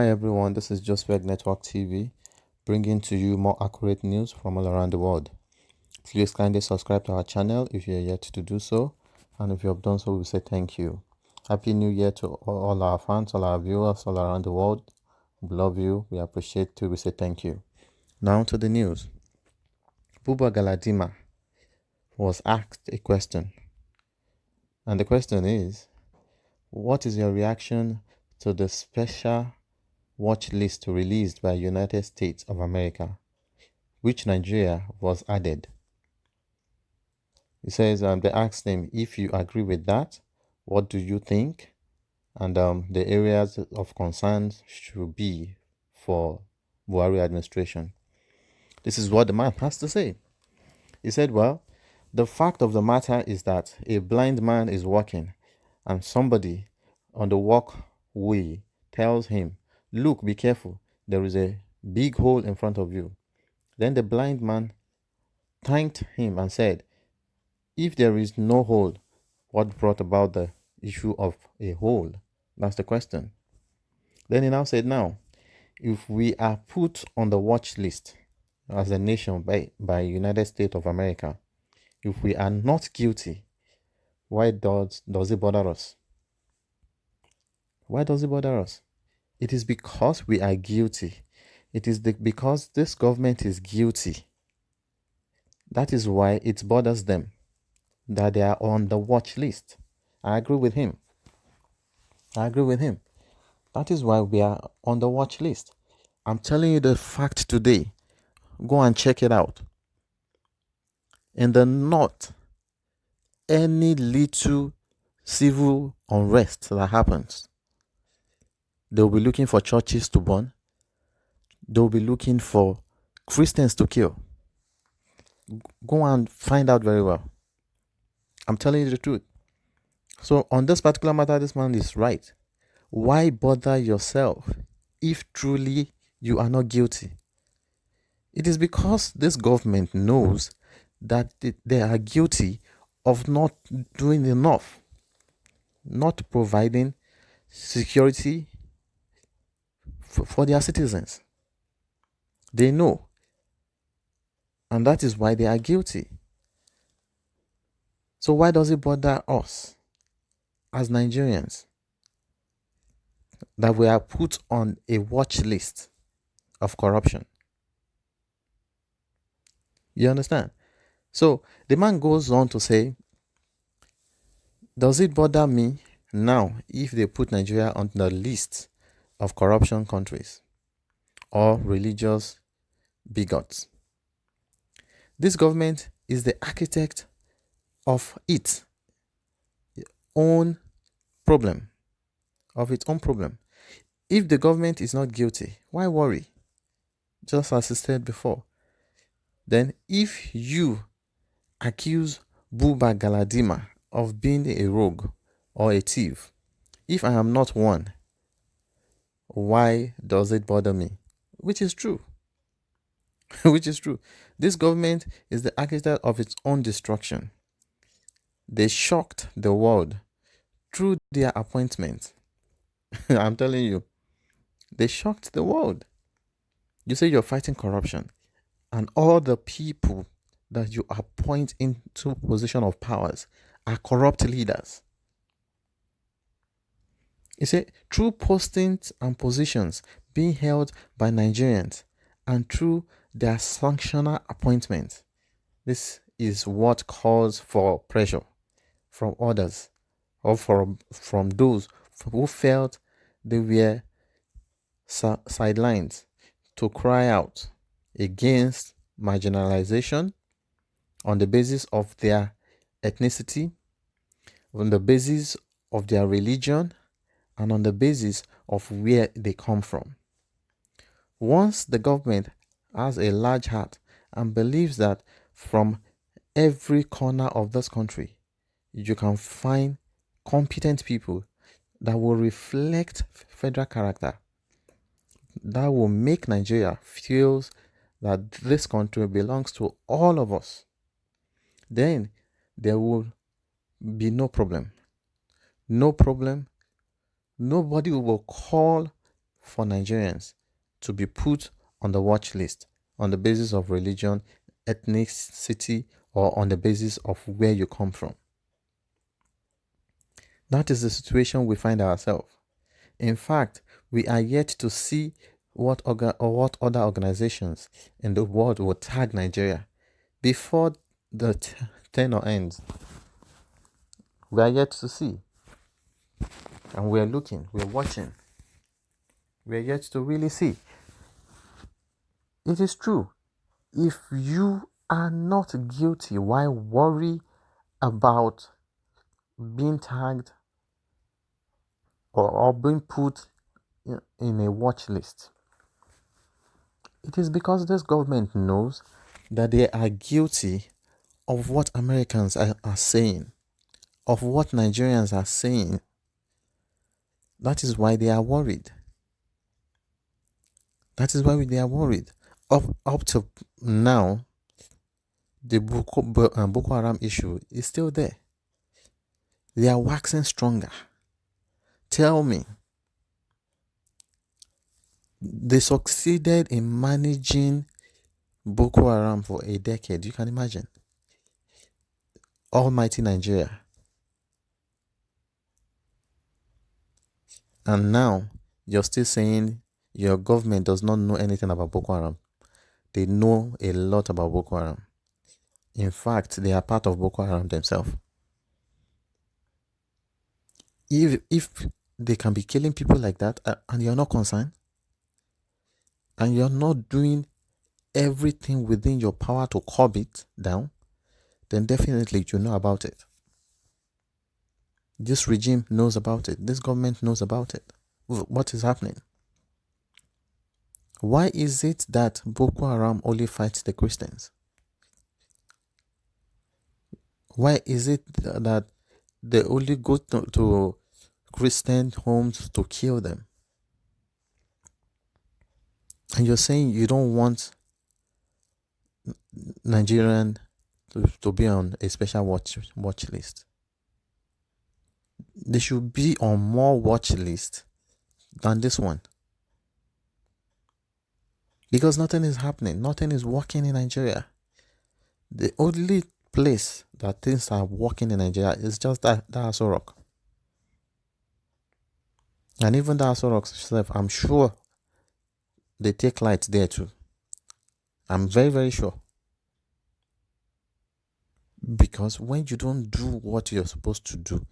Hi everyone, this is G0VT Network TV, bringing to you more accurate news from all around the world. Please kindly subscribe to our channel if you are yet to do so, and if you have done so, we say thank you. Happy New Year to all our fans, all our viewers all around the world. We love you, we appreciate you, we say thank you. Now to the news. Buba Galadima was asked a question, and the question is, what is your reaction to the special watch list released by United States of America, which Nigeria was added? He says they asked him, if you agree with that, what do you think? And the areas of concern should be for Buhari administration. This is what the man has to say. He said, well, the fact of the matter is that a blind man is walking and somebody on the walkway tells him, look, be careful, there is a big hole in front of you. Then the blind man thanked him and said, if there is no hole, what brought about the issue of a hole? That's the question. Then he now said, now, if we are put on the watch list as a nation by United States of America, if we are not guilty, why does it bother us? Why does it bother us? It is because we are guilty. It is because this government is guilty. That is why it bothers them that they are on the watch list. I agree with him. That is why we are on the watch list. I'm telling you the fact today. Go and check it out. In the north, any little civil unrest that happens, they'll be looking for churches to burn. They'll be looking for Christians to kill. Go and find out very well. I'm telling you the truth. So on this particular matter, this man is right. Why bother yourself if truly you are not guilty? It is because this government knows that they are guilty of not doing enough, not providing security for their citizens. They know. And that is why they are guilty. So why does it bother us as Nigerians that we are put on a watch list of corruption? You understand? So the man goes on to say, does it bother me now if they put Nigeria on the list of corruption countries or religious bigots? This government is the architect of its own problem. If the government is not guilty, why worry? Just as I said before. Then if you accuse Buba Galadima of being a rogue or a thief, if I am not one, why does it bother me? Which is true. This government is the architect of its own destruction. They shocked the world through their appointment. I'm telling you, they shocked the world. You say you're fighting corruption, and all the people that you appoint into position of powers are corrupt leaders. You say through postings and positions being held by Nigerians and through their sanctioner appointments, this is what calls for pressure from others or from those who felt they were sidelines to cry out against marginalization on the basis of their ethnicity, on the basis of their religion, and on the basis of where they come from. Once the government has a large heart and believes that from every corner of this country, you can find competent people that will reflect federal character, that will make Nigeria feel that this country belongs to all of us, then there will be no problem. Nobody will call for Nigerians to be put on the watch list on the basis of religion, ethnicity, or on the basis of where you come from. That is the situation we find ourselves. In fact, we are yet to see what other organizations in the world will tag Nigeria before the tenure ends. We are yet to see. And we are looking, we are watching. We are yet to really see. It is true. If you are not guilty, why worry about being tagged or being put in a watch list? It is because this government knows that they are guilty of what Americans are saying, of what Nigerians are saying. That is why they are worried. That is why they are worried. Up to now, the Boko Haram issue is still there. They are waxing stronger. Tell me, they succeeded in managing Boko Haram for a decade. You can imagine. Almighty Nigeria. And now, you're still saying your government does not know anything about Boko Haram. They know a lot about Boko Haram. In fact, they are part of Boko Haram themselves. If they can be killing people like that and you're not concerned, and you're not doing everything within your power to curb it down, then definitely you know about it. This regime knows about it. This government knows about it. What is happening? Why is it that Boko Haram only fights the Christians? Why is it that they only go to Christian homes to kill them? And you're saying you don't want Nigerian to be on a special watch list. They should be on more watch lists than this one. Because nothing is happening. Nothing is working in Nigeria. The only place that things are working in Nigeria is just that Aso Rock. And even the Aso Rock itself, I'm sure they take light there too. I'm very, very sure. Because when you don't do what you're supposed to do,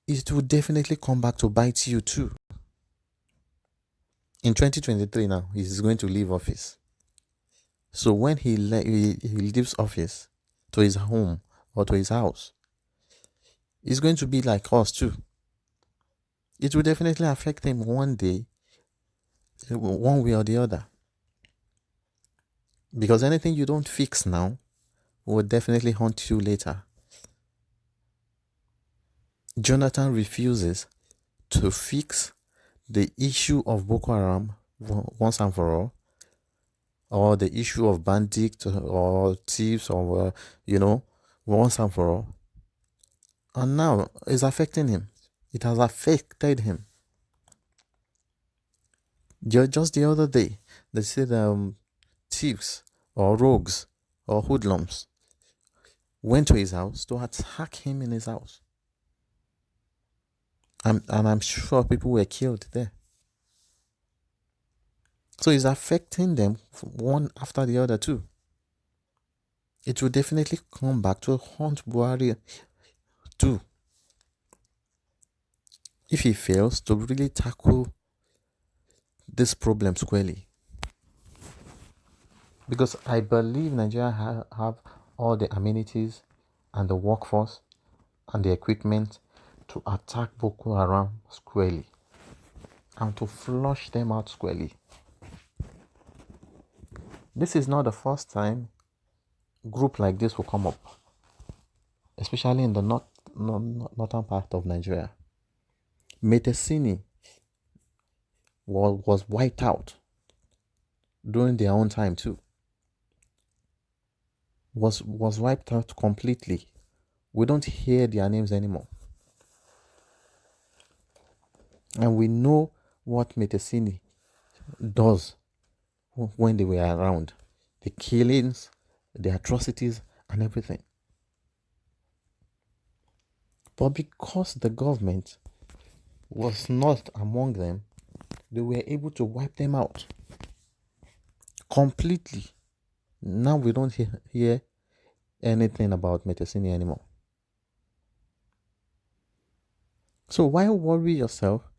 it will definitely come back to bite you too. In 2023 now, he's going to leave office. So when he leaves office to his home or to his house, it's going to be like us too. It will definitely affect him one day, one way or the other. Because anything you don't fix now will definitely haunt you later. Jonathan refuses to fix the issue of Boko Haram once and for all, or the issue of bandits or thieves, or once and for all. And now it's affecting him. It has affected him. Just the other day, they said thieves or rogues or hoodlums went to his house to attack him in his house. And I'm sure people were killed there. So it's affecting them one after the other too. It will definitely come back to haunt B0RD too, if he fails to really tackle this problem squarely. Because I believe Nigeria have all the amenities and the workforce and the equipment to attack Boko Haram squarely and to flush them out squarely. This is not the first time a group like this will come up, especially in the northern part of Nigeria. Metesini was wiped out during their own time too. Was wiped out completely. We don't hear their names anymore. And we know what Metesini does when they were around. The killings, the atrocities, and everything. But because the government was not among them, they were able to wipe them out completely. Now we don't hear anything about Metesini anymore. So why worry yourself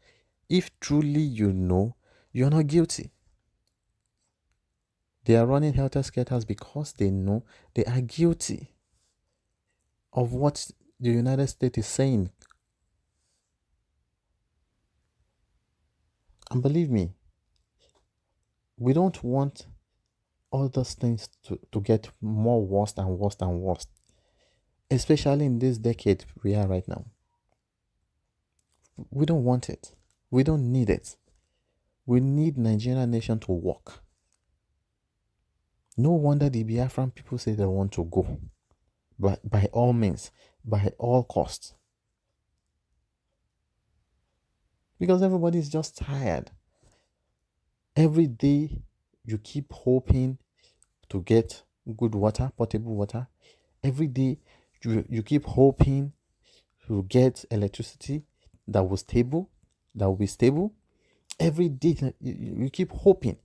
if truly you know you're not guilty? They are running helter-skelter because they know they are guilty of what the United States is saying. And believe me, we don't want all those things to get more worse and worse and worse, especially in this decade we are right now. We don't want it. We don't need it. We need Nigerian nation to work. No wonder the Biafran people say they want to go. But by all means, by all costs. Because everybody is just tired. Every day you keep hoping to get good water, potable water. Every day you keep hoping to get electricity that will be stable. Every day you keep hoping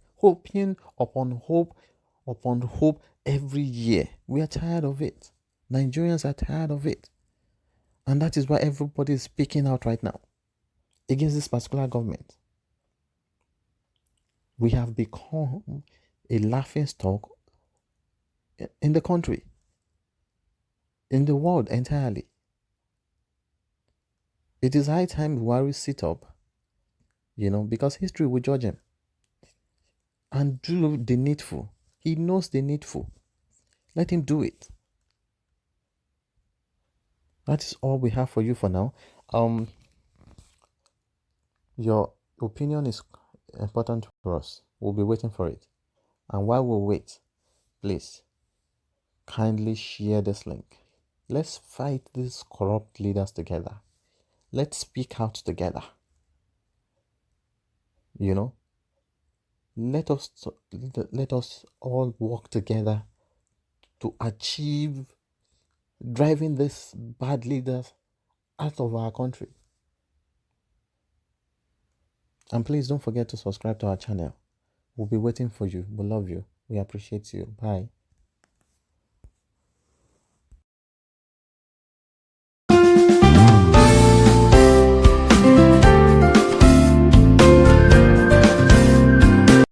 upon hope every year. We are tired of it. Nigerians are tired of it. And that is why everybody is speaking out right now against this particular government. We have become a laughing stock in the country, in the world entirely. It is high time Buhari sit up, because history will judge him and do the needful. He knows the needful. Let him do it. That is all we have for you for now. Your opinion is important for us. We'll be waiting for it. And while we wait, please kindly share this link. Let's fight these corrupt leaders together. Let's speak out together. Let us all work together to achieve driving these bad leaders out of our country. And please don't forget to subscribe to our channel. We'll be waiting for you. We love you. We appreciate you. Bye.